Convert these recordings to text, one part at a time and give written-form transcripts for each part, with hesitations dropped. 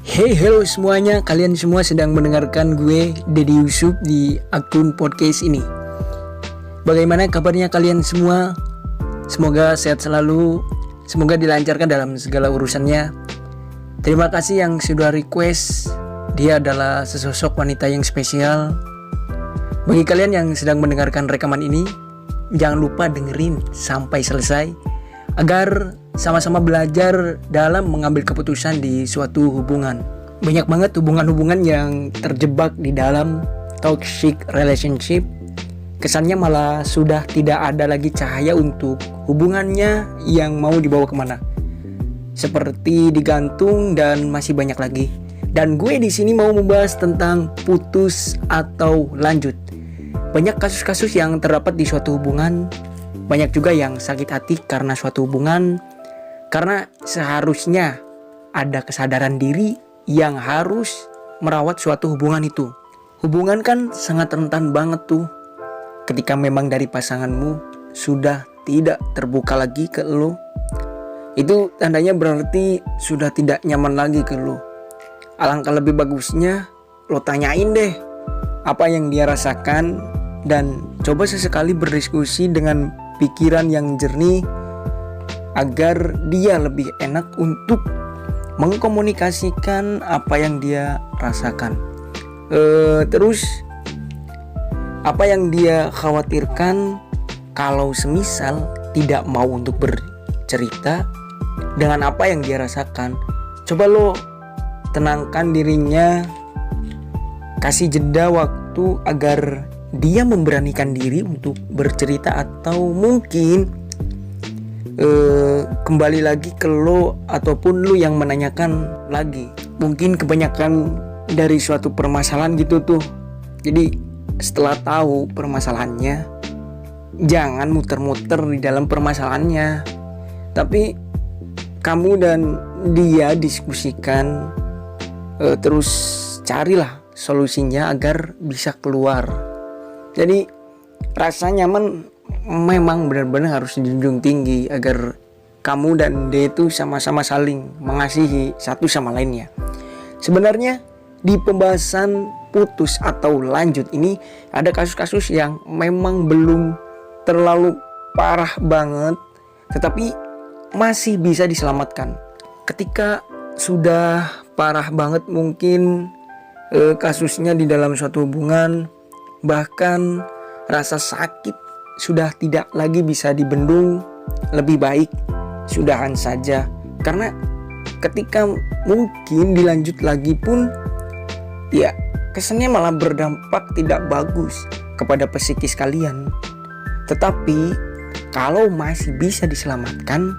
Hey hello semuanya, kalian semua sedang mendengarkan gue Deddy Yusuf di akun podcast ini. Bagaimana kabarnya kalian semua? Semoga sehat selalu, semoga dilancarkan dalam segala urusannya. Terima kasih yang sudah request. Dia adalah sesosok wanita yang spesial. Bagi kalian yang sedang mendengarkan rekaman ini, jangan lupa dengerin sampai selesai agar sama-sama belajar dalam mengambil keputusan di suatu hubungan. Banyak banget hubungan-hubungan yang terjebak di dalam toxic relationship. Kesannya malah sudah tidak ada lagi cahaya untuk hubungannya yang mau dibawa kemana. Seperti digantung dan masih banyak lagi. Dan gue di sini mau membahas tentang putus atau lanjut. Banyak kasus-kasus yang terdapat di suatu hubungan. Banyak juga yang sakit hati karena suatu hubungan. Karena seharusnya ada kesadaran diri yang harus merawat suatu hubungan itu. Hubungan kan sangat rentan banget tuh. Ketika memang dari pasanganmu sudah tidak terbuka lagi ke lo, itu tandanya berarti sudah tidak nyaman lagi ke lo. Alangkah lebih bagusnya lo tanyain deh apa yang dia rasakan dan coba sesekali berdiskusi dengan pikiran yang jernih agar dia lebih enak untuk mengkomunikasikan apa yang dia rasakan. Terus apa yang dia khawatirkan kalau semisal tidak mau untuk bercerita dengan apa yang dia rasakan. Coba lo tenangkan dirinya, kasih jeda waktu agar dia memberanikan diri untuk bercerita atau mungkin kembali lagi ke lo ataupun lo yang menanyakan lagi. Mungkin kebanyakan dari suatu permasalahan gitu tuh. Jadi setelah tahu permasalahannya, jangan muter-muter di dalam permasalahannya, tapi kamu dan dia diskusikan, terus carilah solusinya agar bisa keluar. Jadi rasa nyaman memang benar-benar harus dijunjung tinggi agar kamu dan dia itu sama-sama saling mengasihi satu sama lainnya. Sebenarnya di pembahasan putus atau lanjut ini ada kasus-kasus yang memang belum terlalu parah banget tetapi masih bisa diselamatkan. Ketika sudah parah banget mungkin kasusnya di dalam suatu hubungan, bahkan rasa sakit sudah tidak lagi bisa dibendung, lebih baik sudahan saja. Karena ketika mungkin dilanjut lagi pun ya kesannya malah berdampak tidak bagus kepada psikis kalian. Tetapi kalau masih bisa diselamatkan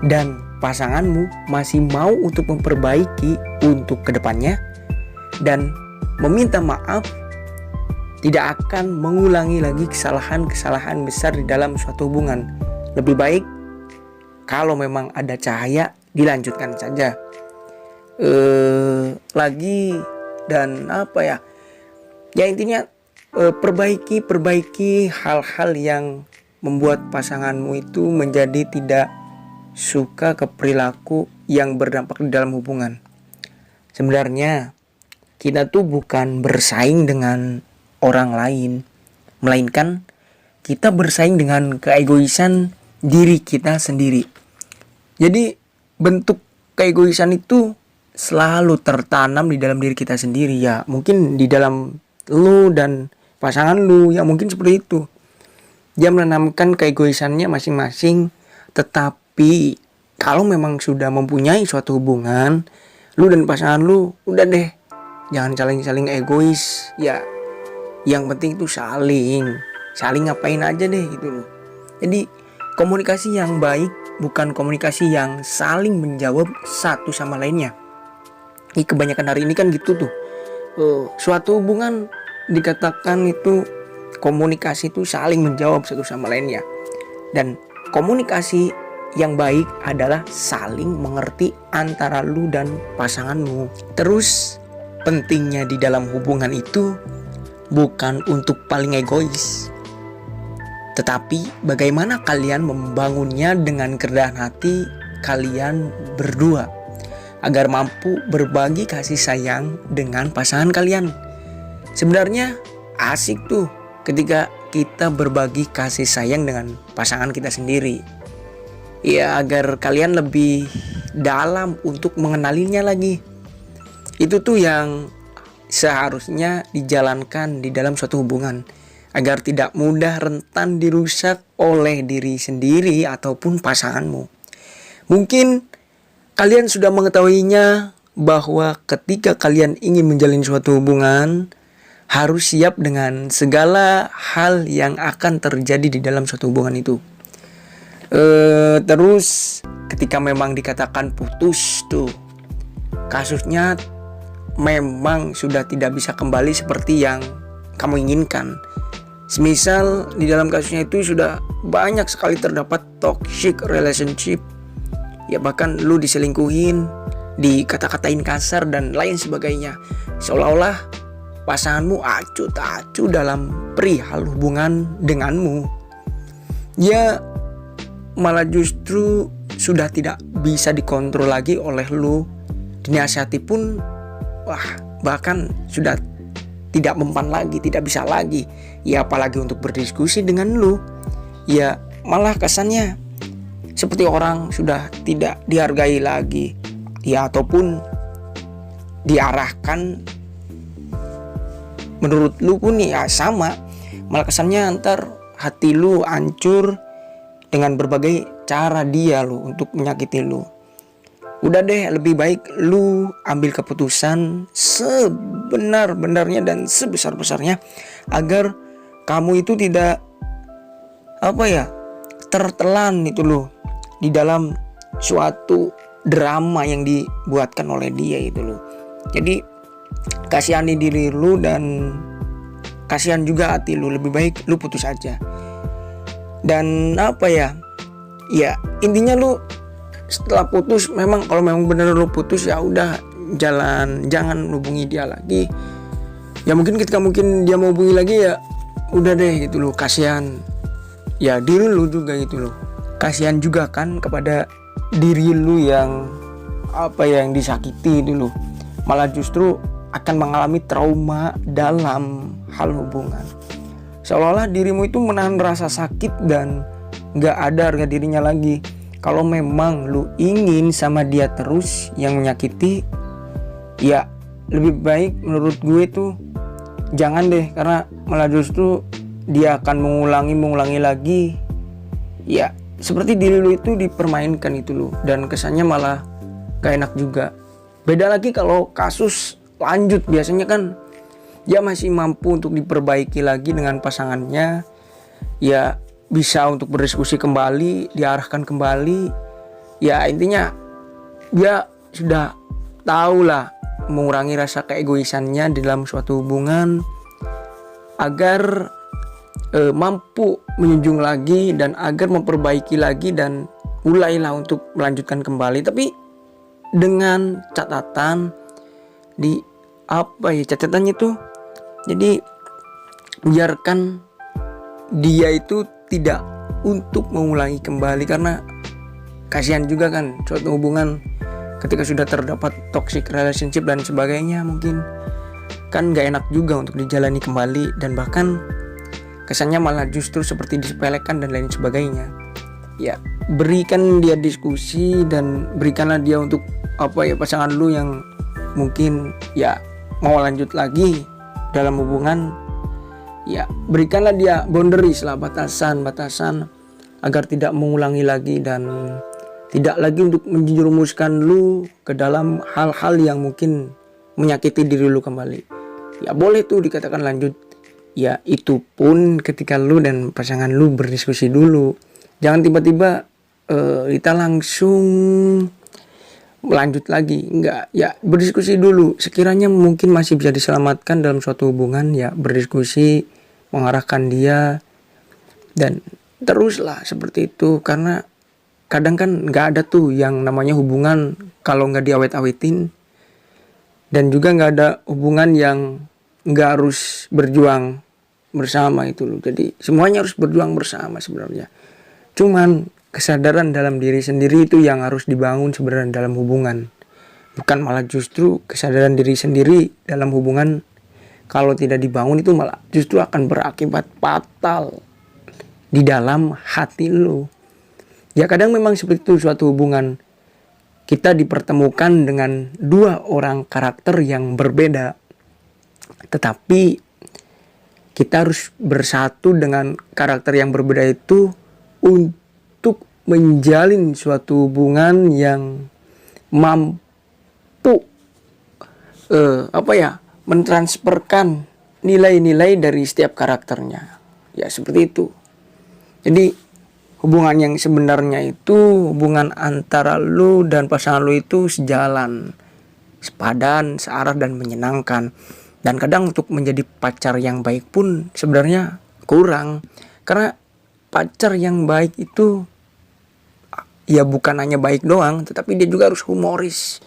dan pasanganmu masih mau untuk memperbaiki untuk kedepannya dan meminta maaf, tidak akan mengulangi lagi kesalahan-kesalahan besar di dalam suatu hubungan. Lebih baik kalau memang ada cahaya dilanjutkan saja. Lagi dan apa ya? Ya intinya perbaiki hal-hal yang membuat pasanganmu itu menjadi tidak suka ke perilaku yang berdampak di dalam hubungan. Sebenarnya kita tuh bukan bersaing dengan orang lain, melainkan kita bersaing dengan keegoisan diri kita sendiri. Jadi bentuk keegoisan itu selalu tertanam di dalam diri kita sendiri, ya mungkin di dalam lu dan pasangan lu, ya mungkin seperti itu. Dia menanamkan keegoisannya masing-masing, tetapi kalau memang sudah mempunyai suatu hubungan, lu dan pasangan lu udah deh, jangan saling egois, ya yang penting itu saling ngapain aja deh gitu loh. Jadi komunikasi yang baik bukan komunikasi yang saling menjawab satu sama lainnya. Ini kebanyakan hari ini kan gitu tuh. Suatu hubungan dikatakan itu komunikasi itu saling menjawab satu sama lainnya. Dan komunikasi yang baik adalah saling mengerti antara lu dan pasanganmu. Terus pentingnya di dalam hubungan itu bukan untuk paling egois, tetapi bagaimana kalian membangunnya dengan kerendahan hati kalian berdua. agar mampu berbagi kasih sayang dengan pasangan kalian. Sebenarnya asik tuh ketika kita berbagi kasih sayang dengan pasangan kita sendiri. Ya, agar kalian lebih dalam untuk mengenalinya lagi. Itu tuh yang seharusnya dijalankan di dalam suatu hubungan, agar tidak mudah rentan dirusak oleh diri sendiri ataupun pasanganmu. Mungkin kalian sudah mengetahuinya bahwa ketika kalian ingin menjalin suatu hubungan, harus siap dengan segala hal yang akan terjadi di dalam suatu hubungan itu. Terus ketika memang dikatakan putus tuh, kasusnya memang sudah tidak bisa kembali seperti yang kamu inginkan. Semisal di dalam kasusnya itu sudah banyak sekali terdapat toxic relationship, ya bahkan lu diselingkuhin, dikata-katain kasar dan lain sebagainya, seolah-olah pasanganmu acuh tak acuh dalam perihal hubungan denganmu. Ya malah justru sudah tidak bisa dikontrol lagi oleh lu. Dinasihati pun bahkan sudah tidak mempan lagi, tidak bisa lagi. Ya apalagi untuk berdiskusi dengan lu. Ya malah kesannya seperti orang sudah tidak dihargai lagi. Ya ataupun diarahkan menurut lu pun ya sama. Malah kesannya ntar hati lu hancur dengan berbagai cara dia lu untuk menyakiti lu. Udah deh, lebih baik lu ambil keputusan sebenar-benarnya dan sebesar-besarnya agar kamu itu tidak tertelan itu loh di dalam suatu drama yang dibuatkan oleh dia itu loh. Jadi kasihani diri lu dan kasihan juga hati lu. Lebih baik lu putus aja. Dan ya intinya lu setelah putus, memang kalau memang benar lu putus ya udah jangan hubungi dia lagi. Ya mungkin ketika dia mau hubungi lagi ya udah deh gitu loh, kasihan ya diri lu juga gitu loh. Kasihan juga kan kepada diri lu yang yang disakiti dulu, malah justru akan mengalami trauma dalam hal hubungan. Seolah-olah dirimu itu menahan rasa sakit dan gak ada harga dirinya lagi. Kalau memang lu ingin sama dia terus yang menyakiti, ya lebih baik menurut gue tuh jangan deh, karena malah justru dia akan mengulangi lagi. Ya seperti diri lu itu dipermainkan itu lu, dan kesannya malah gak enak juga. Beda lagi kalau kasus lanjut, biasanya kan dia masih mampu untuk diperbaiki lagi dengan pasangannya, ya bisa untuk berdiskusi kembali, diarahkan kembali. Ya intinya dia sudah tahu lah mengurangi rasa keegoisannya di dalam suatu hubungan agar mampu menjunjung lagi dan agar memperbaiki lagi dan mulailah untuk melanjutkan kembali. Tapi dengan catatan catatannya tuh, jadi biarkan dia itu tidak untuk mengulangi kembali, karena kasihan juga kan suatu hubungan ketika sudah terdapat toxic relationship dan sebagainya, mungkin kan gak enak juga untuk dijalani kembali, dan bahkan kesannya malah justru seperti disepelekan dan lain sebagainya. Ya berikan dia diskusi dan berikanlah dia untuk pasangan lu yang mungkin ya mau lanjut lagi dalam hubungan, ya berikanlah dia boundaries lah, batasan agar tidak mengulangi lagi dan tidak lagi untuk menjerumuskan lu ke dalam hal-hal yang mungkin menyakiti diri lu kembali. Ya boleh tuh dikatakan lanjut, ya itu pun ketika lu dan pasangan lu berdiskusi dulu. Jangan tiba-tiba kita langsung lanjut lagi, enggak, ya berdiskusi dulu. Sekiranya mungkin masih bisa diselamatkan dalam suatu hubungan, ya berdiskusi, mengarahkan dia, dan teruslah seperti itu. Karena kadang kan enggak ada tuh yang namanya hubungan kalau enggak diawet-awetin, dan juga enggak ada hubungan yang enggak harus berjuang bersama itu loh. Jadi semuanya harus berjuang bersama sebenarnya. Cuman kesadaran dalam diri sendiri itu yang harus dibangun sebenarnya dalam hubungan. Bukan malah justru kesadaran diri sendiri dalam hubungan kalau tidak dibangun itu malah justru akan berakibat fatal di dalam hati lu. Ya kadang memang seperti itu suatu hubungan. Kita dipertemukan dengan dua orang karakter yang berbeda. Tetapi kita harus bersatu dengan karakter yang berbeda itu untuk menjalin suatu hubungan yang mampu mentransferkan nilai-nilai dari setiap karakternya. Ya seperti itu. Jadi hubungan yang sebenarnya itu hubungan antara lu dan pasangan lu itu sejalan, sepadan, searah dan menyenangkan. Dan kadang untuk menjadi pacar yang baik pun sebenarnya kurang. Karena pacar yang baik itu ya bukan hanya baik doang, tetapi dia juga harus humoris.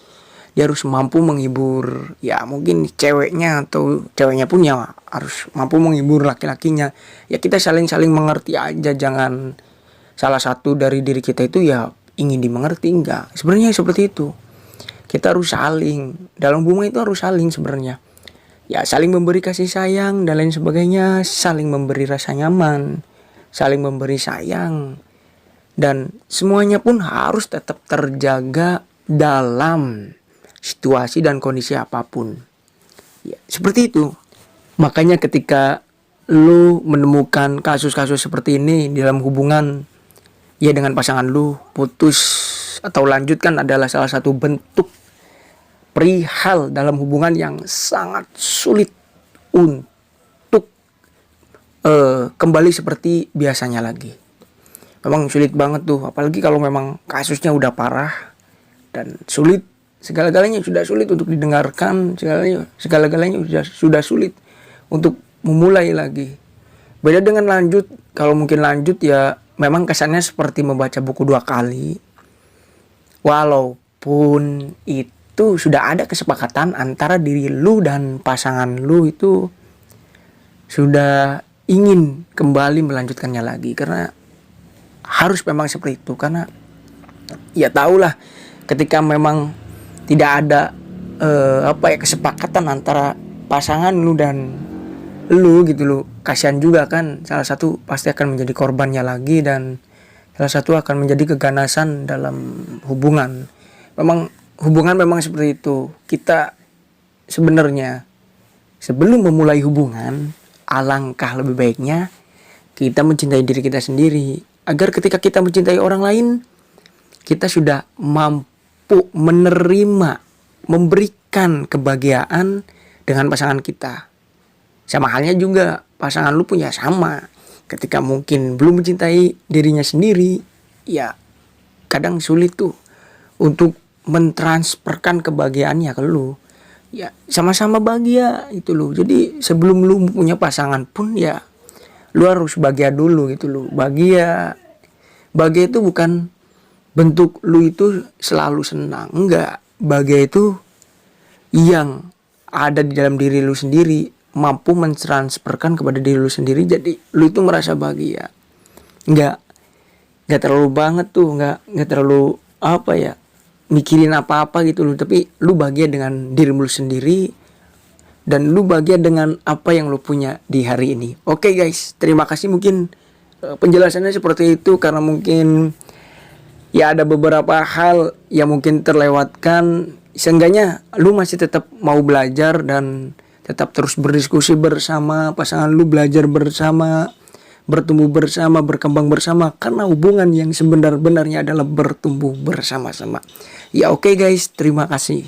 Dia harus mampu menghibur, ya mungkin ceweknya atau ceweknya pun ya harus mampu menghibur laki-lakinya. Ya kita saling-saling mengerti aja, jangan salah satu dari diri kita itu ya ingin dimengerti, enggak. Sebenarnya seperti itu. Kita harus saling, dalam hubungan itu harus saling sebenarnya. Ya saling memberi kasih sayang dan lain sebagainya, saling memberi rasa nyaman, saling memberi sayang. Dan semuanya pun harus tetap terjaga dalam situasi dan kondisi apapun. Ya, seperti itu. Makanya ketika lu menemukan kasus-kasus seperti ini di dalam hubungan ya dengan pasangan lu, putus atau lanjutkan adalah salah satu bentuk perihal dalam hubungan yang sangat sulit untuk kembali seperti biasanya lagi. Memang sulit banget tuh, apalagi kalau memang kasusnya udah parah dan sulit. Segala-galanya sudah sulit untuk didengarkan, segala-galanya sudah sulit untuk memulai lagi. Beda dengan lanjut, kalau mungkin lanjut ya memang kesannya seperti membaca buku 2 kali. Walaupun itu sudah ada kesepakatan antara diri lu dan pasangan lu itu sudah ingin kembali melanjutkannya lagi. Karena harus memang seperti itu, karena ya tahulah ketika memang tidak ada kesepakatan antara pasangan lu dan lu gitu lu, kasihan juga kan, salah satu pasti akan menjadi korbannya lagi dan salah satu akan menjadi keganasan dalam hubungan. Memang hubungan memang seperti itu. Kita sebenarnya sebelum memulai hubungan, alangkah lebih baiknya kita mencintai diri kita sendiri, agar ketika kita mencintai orang lain, kita sudah mampu menerima, memberikan kebahagiaan dengan pasangan kita. Sama halnya juga pasangan lu punya sama. Ketika mungkin belum mencintai dirinya sendiri, ya kadang sulit tuh untuk mentransferkan kebahagiaannya ke lu. Ya sama-sama bahagia itu loh. Jadi sebelum lu punya pasangan pun ya lu harus bahagia dulu gitu loh. Bahagia itu bukan bentuk lu itu selalu senang, enggak. Bahagia itu yang ada di dalam diri lu sendiri, mampu mentransferkan kepada diri lu sendiri, jadi lu itu merasa bahagia. Enggak terlalu banget tuh, enggak terlalu mikirin apa-apa gitu loh, tapi lu bahagia dengan dirimu sendiri dan lu bahagia dengan apa yang lu punya di hari ini. Oke guys, terima kasih. Mungkin penjelasannya seperti itu karena mungkin ya ada beberapa hal yang mungkin terlewatkan. Seenggaknya lu masih tetap mau belajar dan tetap terus berdiskusi bersama pasangan lu, belajar bersama, bertumbuh bersama, berkembang bersama, karena hubungan yang sebenar-benarnya adalah bertumbuh bersama-sama. Ya oke guys, terima kasih.